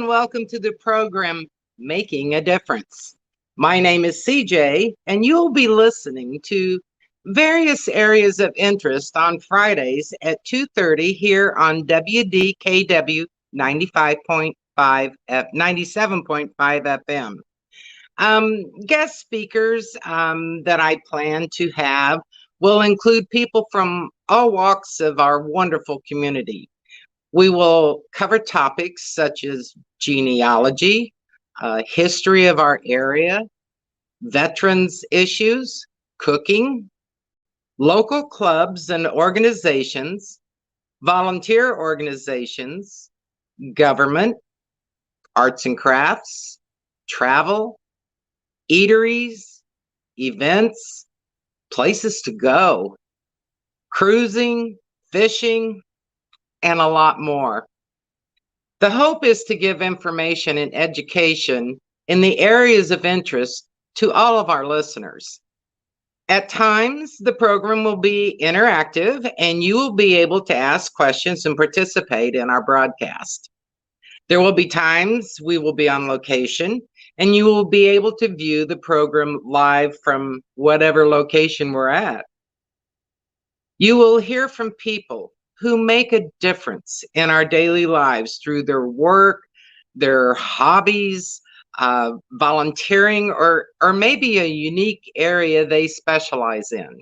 and welcome to the program Making a Difference. My name is CJ, and you'll be listening to various areas of interest on Fridays at 2:30 here on WDKW 97.5 FM. Guest speakers that I plan to have will include people from all walks of our wonderful community. We will cover topics such as genealogy, history of our area, veterans issues, cooking, local clubs and organizations, volunteer organizations, government, arts and crafts, travel, eateries, events, places to go, cruising, fishing, and a lot more. The hope is to give information and education in the areas of interest to all of our listeners. At times, the program will be interactive and you will be able to ask questions and participate in our broadcast. There will be times we will be on location and you will be able to view the program live from whatever location we're at. You will hear from people who make a difference in our daily lives through their work, their hobbies, volunteering, or maybe a unique area they specialize in.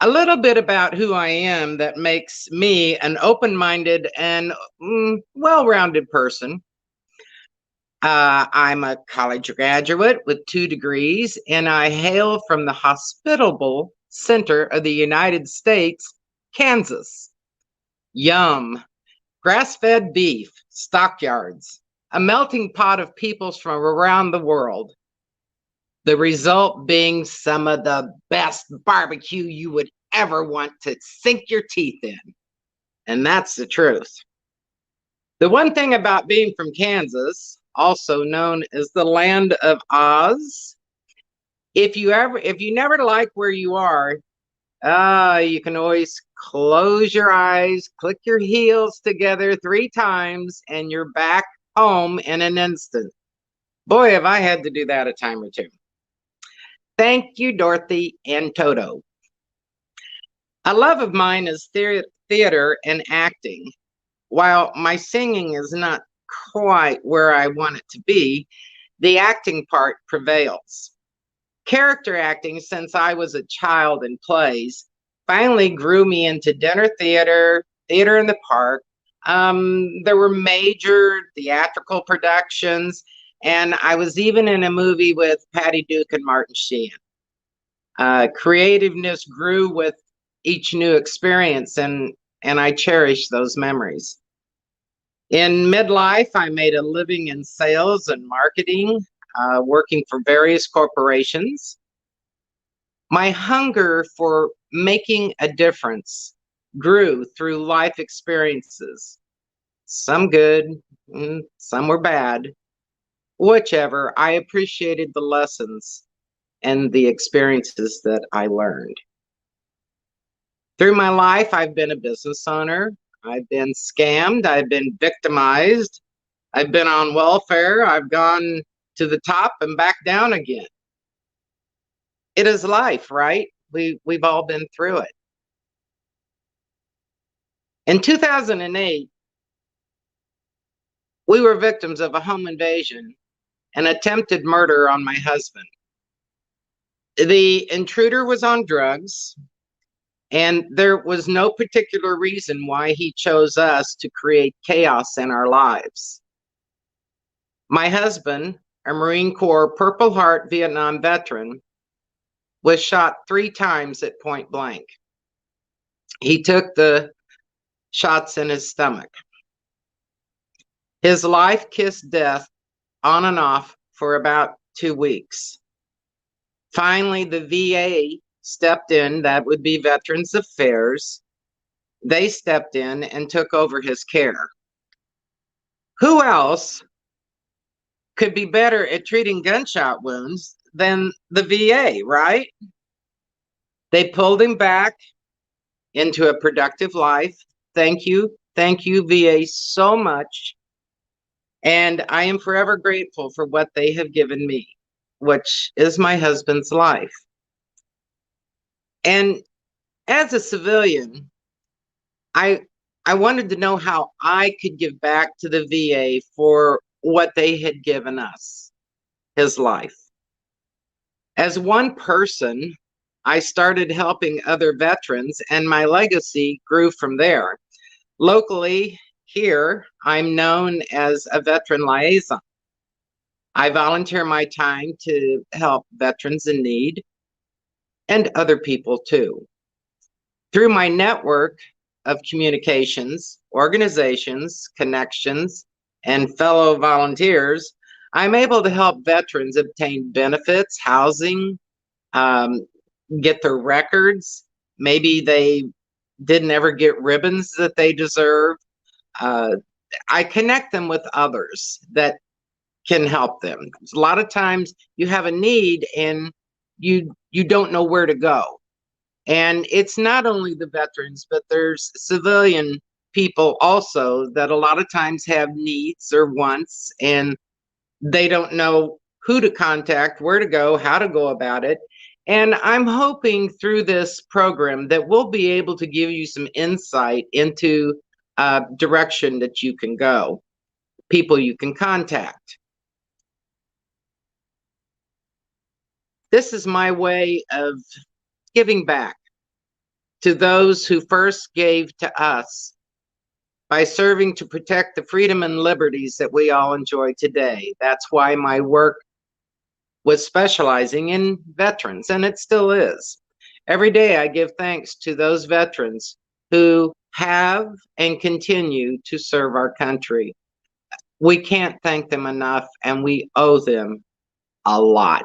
A little bit about who I am that makes me an open-minded and well-rounded person. I'm a college graduate with 2 degrees, and I hail from the hospitable center of the United States, Kansas. Yum. Grass-fed beef, stockyards, a melting pot of peoples from around the world. The result being some of the best barbecue you would ever want to sink your teeth in. And that's the truth. The one thing about being from Kansas, also known as the land of Oz, if you never like where you are, you can always close your eyes, click your heels together 3 times, and you're back home in an instant. Boy, have I had to do that a time or two. Thank you, Dorothy and Toto. A love of mine is theater and acting. While my singing is not quite where I want it to be, the acting part prevails. Character acting, since I was a child in plays, finally grew me into dinner theater, theater in the park. There were major theatrical productions, and I was even in a movie with Patty Duke and Martin Sheen. Creativeness grew with each new experience, and I cherish those memories. In midlife, I made a living in sales and marketing, working for various corporations. My hunger for making a difference grew through life experiences. Some good, some were bad. Whichever, I appreciated the lessons and the experiences that I learned. Through my life, I've been a business owner. I've been scammed. I've been victimized. I've been on welfare. I've gone to the top and back down again. It is life, right? We've all been through it. In 2008, we were victims of a home invasion and attempted murder on my husband. The intruder was on drugs, and there was no particular reason why he chose us to create chaos in our lives. My husband, a Marine Corps Purple Heart Vietnam veteran, was shot 3 times at point blank. He took the shots in his stomach. His life kissed death on and off for about 2 weeks. Finally, the VA stepped in, that would be Veterans Affairs. They stepped in and took over his care. Who else could be better at treating gunshot wounds than the VA, right? They pulled him back into a productive life. Thank you, VA, so much And I am forever grateful for what they have given me, which is my husband's life. And as a civilian, I I wanted to know how I could give back to the VA for what they had given us, his life. As one person, I started helping other veterans, and my legacy grew from there. Locally, here, I'm known as a veteran liaison. I volunteer my time to help veterans in need and other people too. Through my network of communications, organizations, connections, and fellow volunteers, I'm able to help veterans obtain benefits, housing, um, get their records. Maybe they didn't ever get ribbons that they deserve. Uh, I connect them with others that can help them. A lot of times you have a need and you don't know where to go. And it's not only the veterans, but there's civilian people also that a lot of times have needs or wants, and they don't know who to contact, where to go, how to go about it. And I'm hoping through this program that we'll be able to give you some insight into direction that you can go, people you can contact. This is my way of giving back to those who first gave to us by serving to protect the freedom and liberties that we all enjoy today. That's why my work was specializing in veterans, and it still is. Every day I give thanks to those veterans who have and continue to serve our country. We can't thank them enough, and we owe them a lot.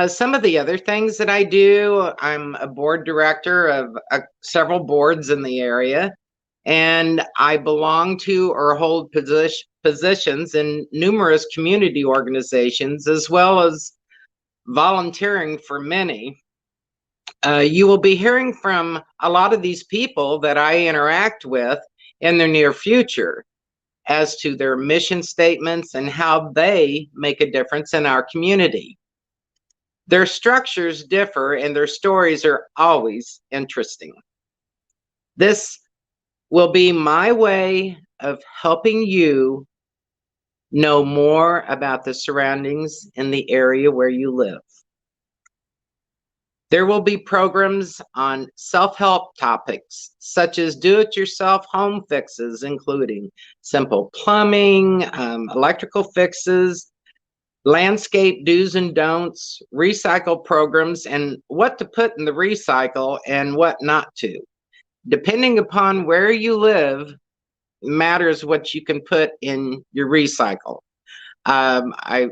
Some of the other things that I do, I'm a board director of several boards in the area, and I belong to or hold positions in numerous community organizations, as well as volunteering for many. You will be hearing from a lot of these people that I interact with in the near future as to their mission statements and how they make a difference in our community. Their structures differ and their stories are always interesting. This will be my way of helping you know more about the surroundings in the area where you live. There will be programs on self-help topics such as do-it-yourself home fixes, including simple plumbing, electrical fixes, landscape do's and don'ts, recycle programs, and what to put in the recycle and what not to. Depending upon where you live, matters what you can put in your recycle. I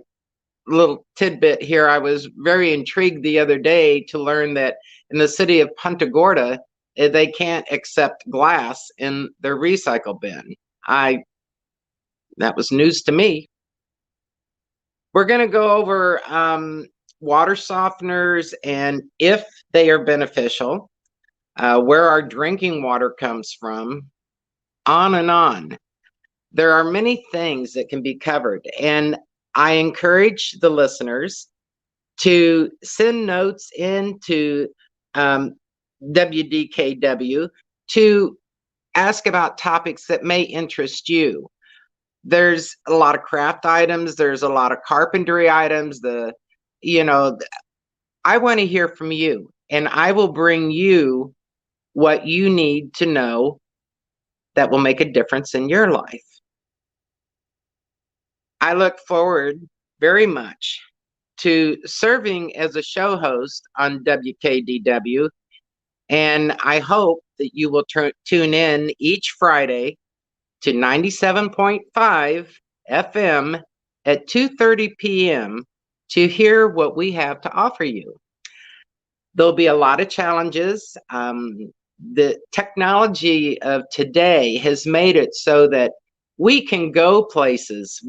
little tidbit here. I was very intrigued the other day to learn that in the city of Punta Gorda, they can't accept glass in their recycle bin. That was news to me. We're going to go over water softeners and if they are beneficial, where our drinking water comes from, on and on. There are many things that can be covered, and I encourage the listeners to send notes into WDKW to ask about topics that may interest you. There's a lot of craft items, there's a lot of carpentry items, I want to hear from you, and I will bring you what you need to know that will make a difference in your life. I look forward very much to serving as a show host on WKDW, and I hope that you will tune in each Friday to 97.5 FM at 2:30 p.m. to hear what we have to offer you. There'll be a lot of challenges. The technology of today has made it so that we can go places.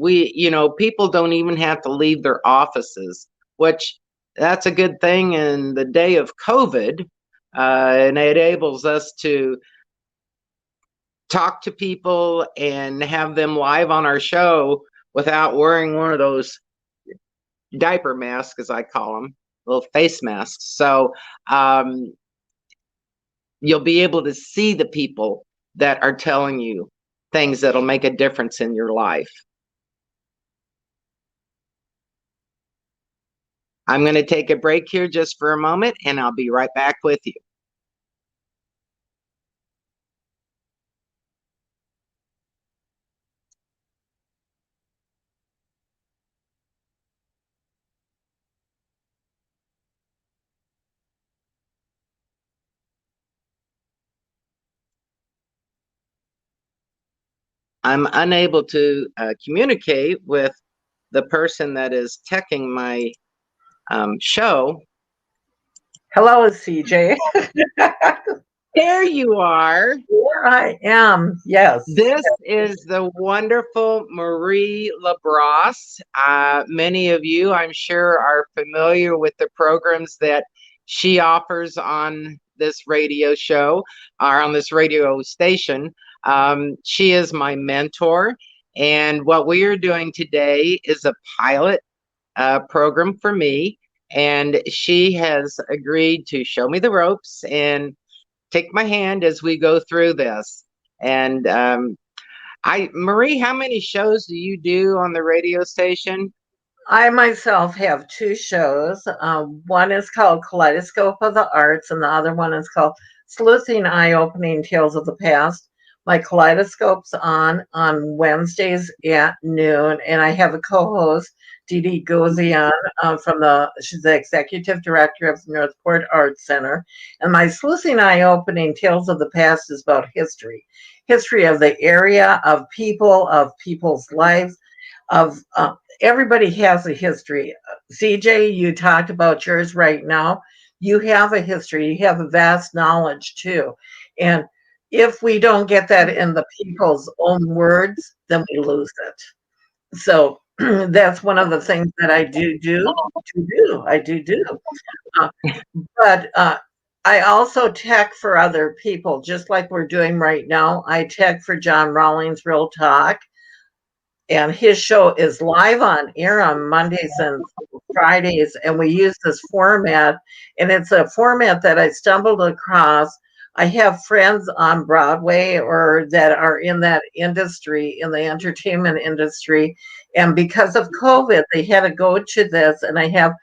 People don't even have to leave their offices, which that's a good thing in the day of COVID. And it enables us to talk to people and have them live on our show without wearing one of those diaper masks, as I call them, little face masks. So you'll be able to see the people that are telling you things that'll make a difference in your life. I'm going to take a break here just for a moment, and I'll be right back with you. I'm unable to communicate with the person that is teching my show. Hello, CJ. There you are. Here I am. Yes. This is the wonderful Marie LaBrosse. Many of you, I'm sure, are familiar with the programs that she offers on this radio show or on this radio station. She is my mentor. And what we are doing today is a pilot program for me. And she has agreed to show me the ropes and take my hand as we go through this. And Marie, how many shows do you do on the radio station? I myself have two shows. One is called Kaleidoscope of the Arts, and the other one is called Sleuthing Eye-Opening Tales of the Past. My Kaleidoscope's on Wednesdays at noon, and I have a co-host, Dee Dee Gozian, she's the executive director of the Northport Arts Center. And my Sleuthing Eye-Opening Tales of the Past is about history of the area, of people's lives, of everybody has a history. CJ, you talked about yours right now. You have a history, you have a vast knowledge too. And if we don't get that in the people's own words, then we lose it. So that's one of the things that I do. Uh, but I also tech for other people, just like we're doing right now. I tech for John Rawlings Real Talk, and his show is live on air on Mondays and Fridays. And we use this format, and it's a format that I stumbled across. I have friends on Broadway or that are in that industry, in the entertainment industry. And because of COVID, they had to go to this. And I have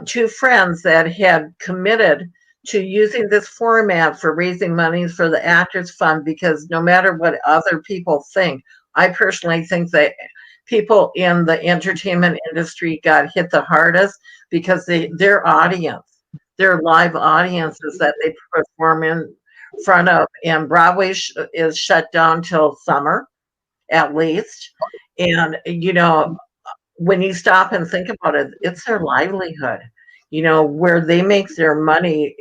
two friends that had committed to using this format for raising money for the Actors Fund, because no matter what other people think, I personally think that people in the entertainment industry got hit the hardest because their live audiences that they perform in front of, and Broadway is shut down till summer at least. And, when you stop and think about it, it's their livelihood, where they make their money.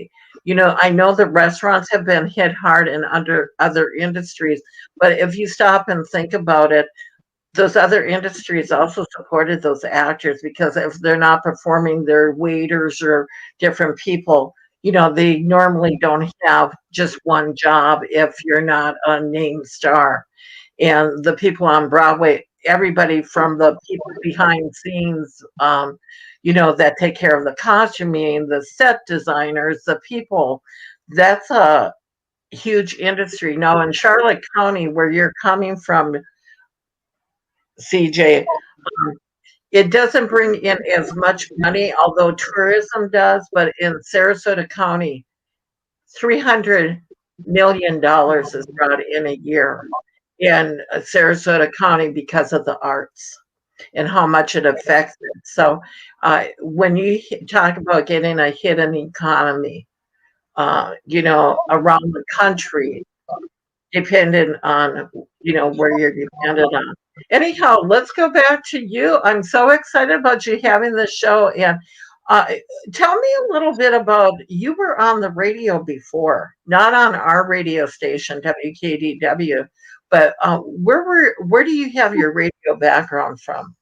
I know the restaurants have been hit hard and under other industries, but if you stop and think about it, those other industries also supported those actors, because if they're not performing, their waiters or different people, they normally don't have just one job if you're not a named star. And the people on Broadway, everybody from the people behind scenes, that take care of the costuming, the set designers, the people, that's a huge industry. Now in Charlotte County, where you're coming from, CJ, it doesn't bring in as much money, although tourism does, but in Sarasota County, $300 million is brought in a year in Sarasota County because of the arts and how much it affects it. So when you talk about getting a hidden economy, around the country, dependent on, where you're dependent on. Anyhow, let's go back to you. I'm so excited about you having this show. And uh, tell me a little bit about, you were on the radio before, not on our radio station, WKDW, but where do you have your radio background from?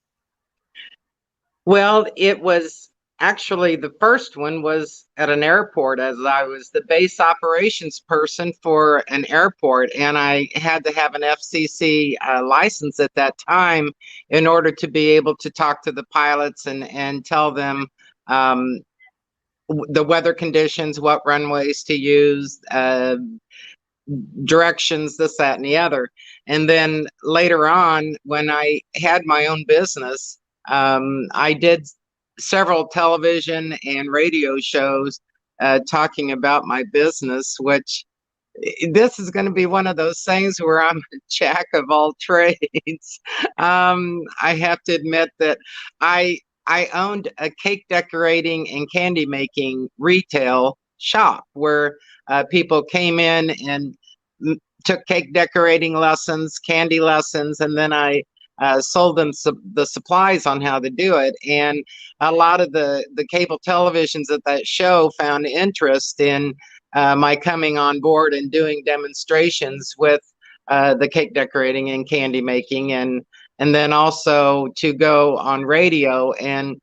Well, it was Actually, the first one was at an airport, as I was the base operations person for an airport, and I had to have an FCC license at that time in order to be able to talk to the pilots and tell them um, the weather conditions, what runways to use, directions, this, that, and the other. And then later on, when I had my own business, I did several television and radio shows talking about my business, which this is going to be one of those things where I'm a jack of all trades. I have to admit that I I owned a cake decorating and candy making retail shop where people came in and took cake decorating lessons, candy lessons, and then I sold them the supplies on how to do it. And a lot of the cable televisions at that show found interest in my coming on board and doing demonstrations with the cake decorating and candy making, and then also to go on radio and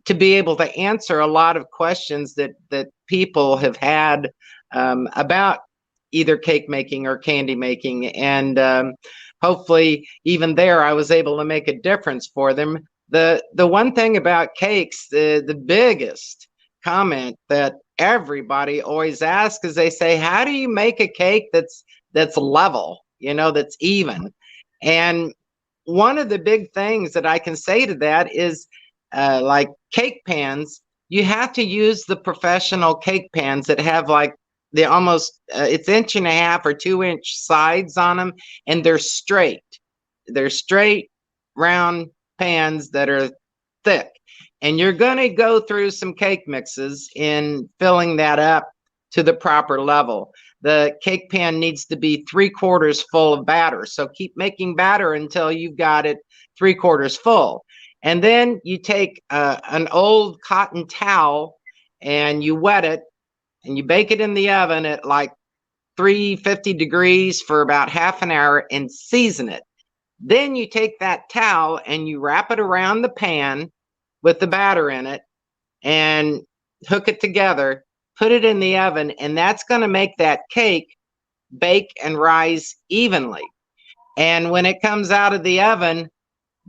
to be able to answer a lot of questions that people have had about either cake making or candy making. And hopefully even there I was able to make a difference for them. The one thing about cakes, the biggest comment that everybody always asks is, they say, how do you make a cake that's level, that's even? And one of the big things that I can say to that is like cake pans, you have to use the professional cake pans that have like the almost it's 1.5 or 2 inch sides on them, and they're straight. They're straight, round pans that are thick. And you're going to go through some cake mixes in filling that up to the proper level. The cake pan needs to be 3/4 full of batter. So keep making batter until you've got it 3/4 full. And then you take an old cotton towel and you wet it and you bake it in the oven at like 350 degrees for about half an hour and season it. Then you take that towel and you wrap it around the pan with the batter in it and hook it together, put it in the oven, and that's going to make that cake bake and rise evenly. And when it comes out of the oven,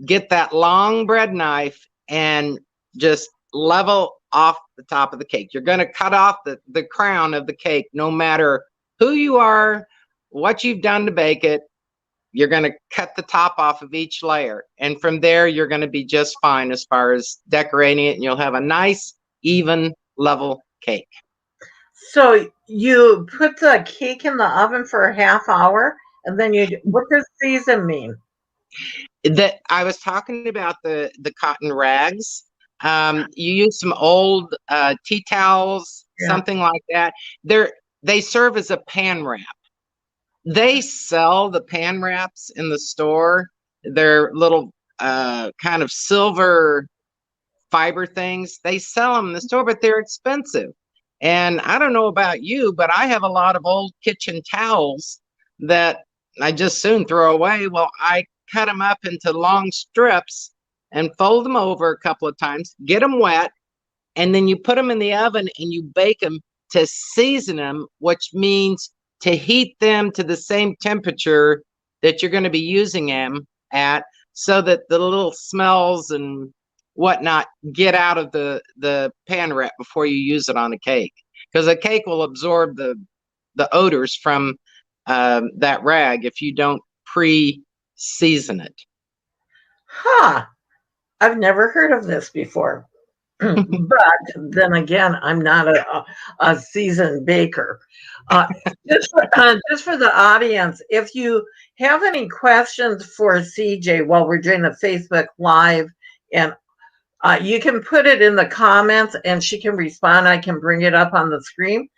get that long bread knife and just level off the top of the cake. You're going to cut off the crown of the cake, no matter who you are, what you've done to bake it. You're going to cut the top off of each layer. And from there, you're going to be just fine as far as decorating it. And you'll have a nice, even, level cake. So you put the cake in the oven for a half hour, and then what does season mean? That I was talking about the cotton rags. You use some old tea towels, something like that. They serve as a pan wrap. They sell the pan wraps in the store. They're little kind of silver fiber things. They sell them in the store, but they're expensive. And I don't know about you, but I have a lot of old kitchen towels that I just soon throw away. Well, I cut them up into long strips and fold them over a couple of times, get them wet, and then you put them in the oven and you bake them to season them, which means to heat them to the same temperature that you're going to be using them at, so that the little smells and whatnot get out of the pan wrap before you use it on a cake, because a cake will absorb the odors from that rag if you don't pre-season it. Huh. I've never heard of this before. But then again, I'm not a seasoned baker. Just for the audience, if you have any questions for CJ while we're doing the Facebook Live, and you can put it in the comments and she can respond. I can bring it up on the screen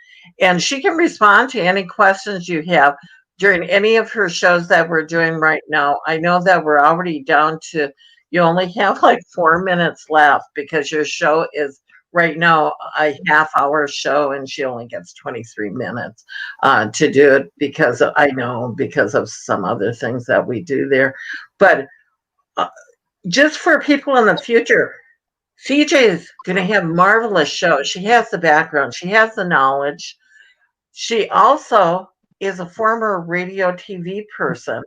and she can respond to any questions you have during any of her shows that we're doing right now. I know that we're already down to, you only have like 4 minutes left because your show is right now a half-hour show and she only gets 23 minutes to do it, because of some other things that we do there. But just for people in the future, CJ is going to have a marvelous show. She has the background, she has the knowledge. She also is a former radio TV person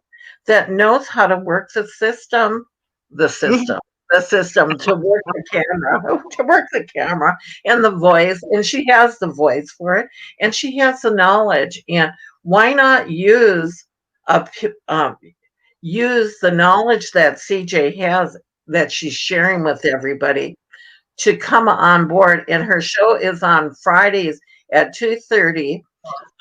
that knows how to work the system, the system to work the camera, to work the camera and the voice. And she has the voice for it, and she has the knowledge. And why not a use the knowledge that CJ has that she's sharing with everybody to come on board. And her show is on Fridays at 2:30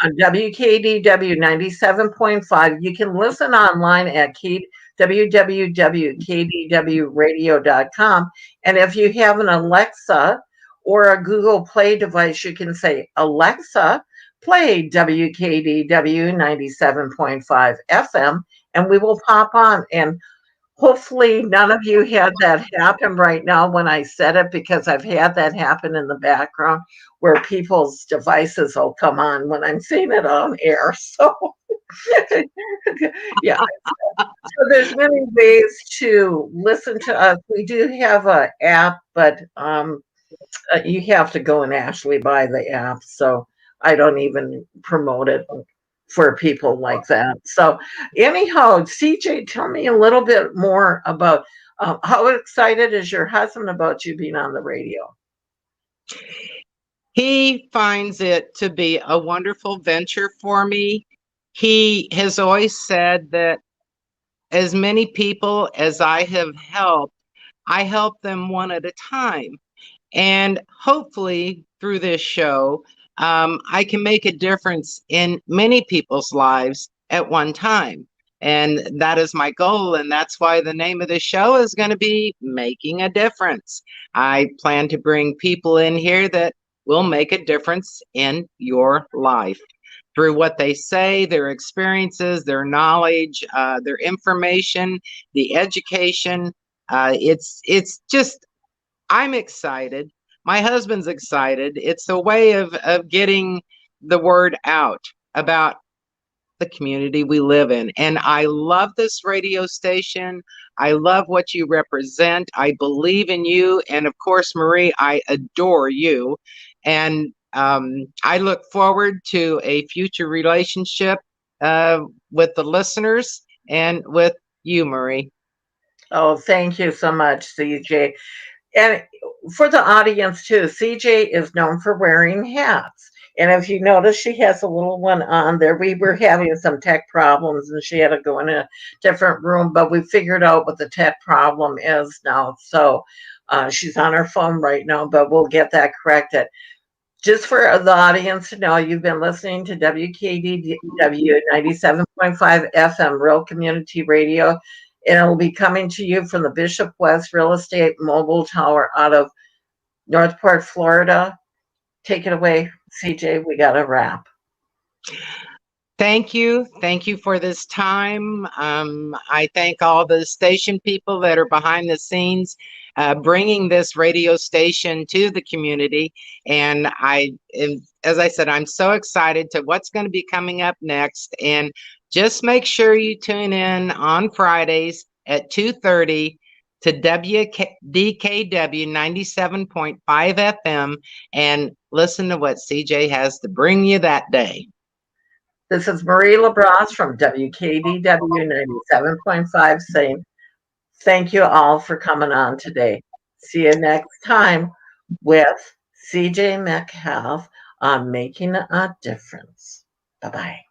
on WKDW 97.5. You can listen online at www.kdwradio.com. And if you have an Alexa or a Google Play device, you can say, Alexa, play WKDW 97.5 FM, and we will pop on. And hopefully none of you had that happen right now when I said it, because I've had that happen in the background where people's devices will come on when I'm saying it on air. So yeah. So there's many ways to listen to us. We do have an app, but you have to go and actually buy the app. So I don't even promote it for people like that. So anyhow, CJ, tell me a little bit more about how excited is your husband about you being on the radio? He finds it to be a wonderful venture for me. He has always said that as many people as I have helped, I help them one at a time. And hopefully through this show, I can make a difference in many people's lives at one time. And that is my goal. And that's why the name of the show is going to be Making a Difference. I plan to bring people in here that will make a difference in your life through what they say, their experiences, their knowledge, their information, the education. It's just, I'm excited. My husband's excited. It's a way of getting the word out about the community we live in. And I love this radio station. I love what you represent. I believe in you. And of course, Marie, I adore you. And I look forward to a future relationship with the listeners and with you, Marie. Oh, thank you so much, CJ. And for the audience too, CJ is known for wearing hats. And if you notice, she has a little one on there. We were having some tech problems and she had to go in a different room, but we figured out what the tech problem is now. So she's on her phone right now, but we'll get that corrected. Just for the audience to know, you've been listening to WKDW 97.5 FM, Real Community Radio. And it'll be coming to you from the Bishop West Real Estate Mobile Tower out of Northport, Florida. Take it away, CJ. We got a wrap. Thank you. Thank you for this time. I thank all the station people that are behind the scenes, bringing this radio station to the community. And as I said, I'm so excited to what's going to be coming up next. And just make sure you tune in on Fridays at 2:30 to DKW 97.5 FM and listen to what CJ has to bring you that day. This is Marie LaBrosse from WKDW 97.5 saying thank you all for coming on today. See you next time with CJ Metcalf on Making a Difference. Bye-bye.